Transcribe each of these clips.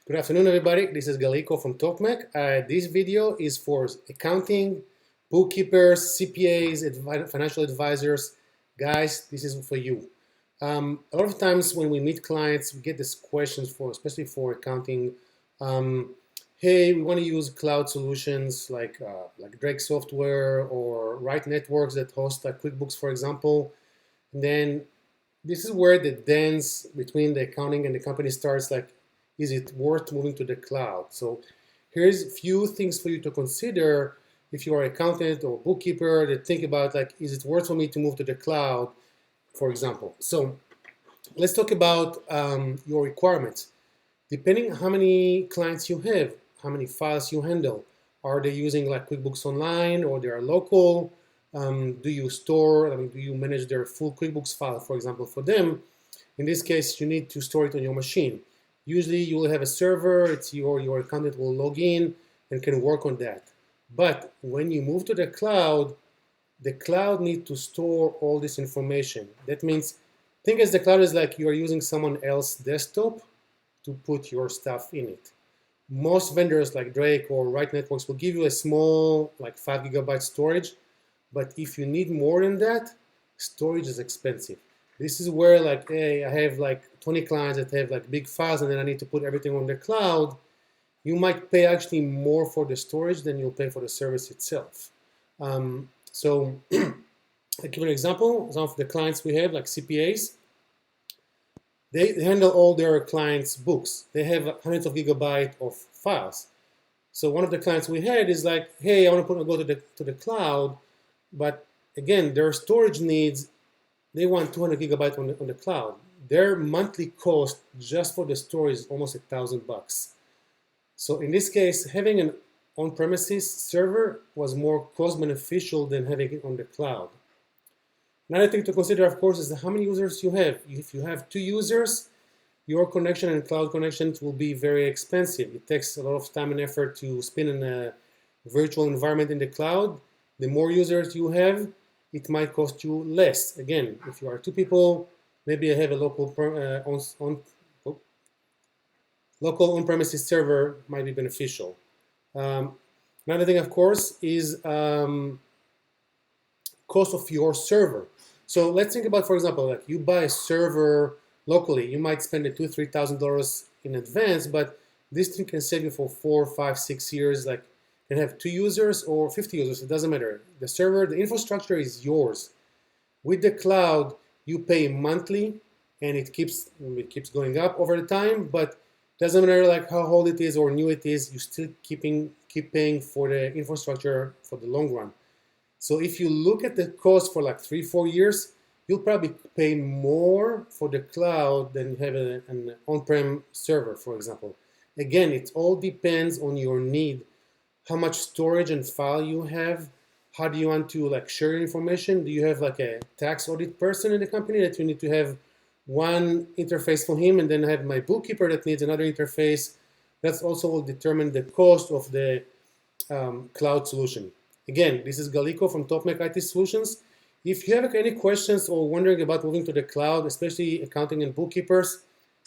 Good afternoon, everybody. This is Galiko from TalkMac. This video is for accounting, bookkeepers, CPAs, financial advisors. Guys, this is for you. A lot of times when we meet clients, we get these questions especially for accounting. Hey, we want to use cloud solutions like Drake Software or Right Networks that host Quickbooks, for example. And then this is where the dance between the accounting and the company starts. Is it worth moving to the cloud? So here's a few things for you to consider if you are an accountant or bookkeeper that think about is it worth for me to move to the cloud, for example. So let's talk about your requirements. Depending on how many clients you have, how many files you handle, are they using QuickBooks Online or they are local? Do you do you manage their full QuickBooks file, for example, for them? In this case, you need to store it on your machine. Usually you will have a server, it's your accountant will log in and can work on that. But when you move to the cloud needs to store all this information. That means, think as the cloud is like you are using someone else's desktop to put your stuff in it. Most vendors like Drake or Right Networks will give you a small, 5 GB storage, but if you need more than that, storage is expensive. This is where hey, I have 20 clients that have big files and then I need to put everything on the cloud. You might pay actually more for the storage than you'll pay for the service itself. So I'll give you an example. Some of the clients we have, like CPAs, they handle all their clients' books. They have hundreds of gigabytes of files. So one of the clients we had is hey, I want to go to the cloud, but again, their storage needs, they want 200 gigabytes on the cloud. Their monthly cost just for the storage is almost $1,000. So in this case, having an on-premises server was more cost beneficial than having it on the cloud. Another thing to consider, of course, is how many users you have. If you have 2 users, your connection and cloud connections will be very expensive. It takes a lot of time and effort to spin in a virtual environment in the cloud. The more users you have, it might cost you less. Again, if you are 2 people, maybe I have a local on-premises server might be beneficial. Another thing, of course, is cost of your server. So let's think about, for example, you buy a server locally. You might spend $2,000-$3,000 in advance, but this thing can save you for 4, 5, 6 years. Can have 2 users or 50 users, it doesn't matter. The server, the infrastructure is yours. With the cloud, you pay monthly and it keeps going up over the time, but doesn't matter how old it is or new it is, you still keep paying for the infrastructure for the long run. So if you look at the cost for 3, 4 years, you'll probably pay more for the cloud than have an on-prem server, for example. Again, it all depends on your need. How much storage and file you have, how do you want to share information? Do you have a tax audit person in the company that you need to have one interface for him and then have my bookkeeper that needs another interface? That's also will determine the cost of the cloud solution. Again, this is Galiko from TalkMac IT Solutions. If you have any questions or wondering about moving to the cloud, especially accounting and bookkeepers,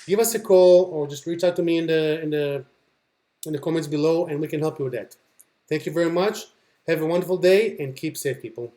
give us a call or just reach out to me in the comments below and we can help you with that. Thank you very much. Have a wonderful day and keep safe, people.